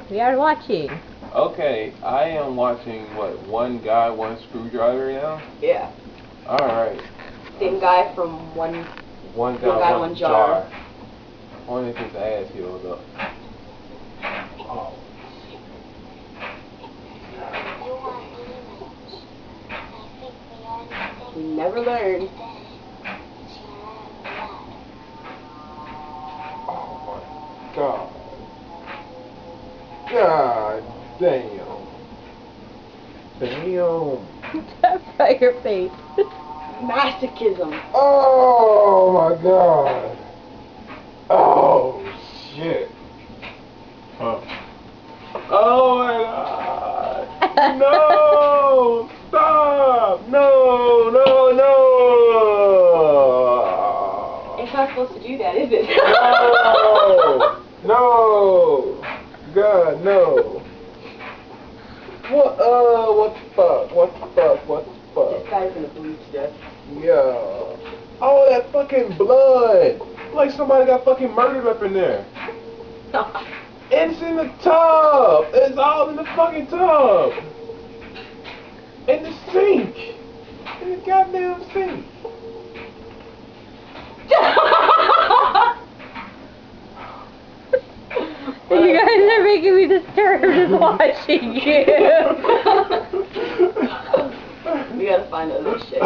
We are watching. Okay, I am watching, what, One Guy, One Screwdriver now? Yeah. Alright. Same guy from One Guy, One Jar. I wonder if his ass heals up. Oh. We never learned. Oh my god. God damn. Damn. That's by your face. Masochism. Oh my god. Oh shit. Huh. Oh my god. No! Stop! No, no, no! It's not supposed to do that, is it? No! No! God, no. What the fuck? What the fuck? What the fuck? This guy's gonna bleed to death. Yeah. Oh, that fucking blood! Like somebody got fucking murdered up in there. It's in the tub! It's all in the fucking tub! In the sink! In the goddamn sink! You guys are making me disturbed just watching you. We gotta find other shit.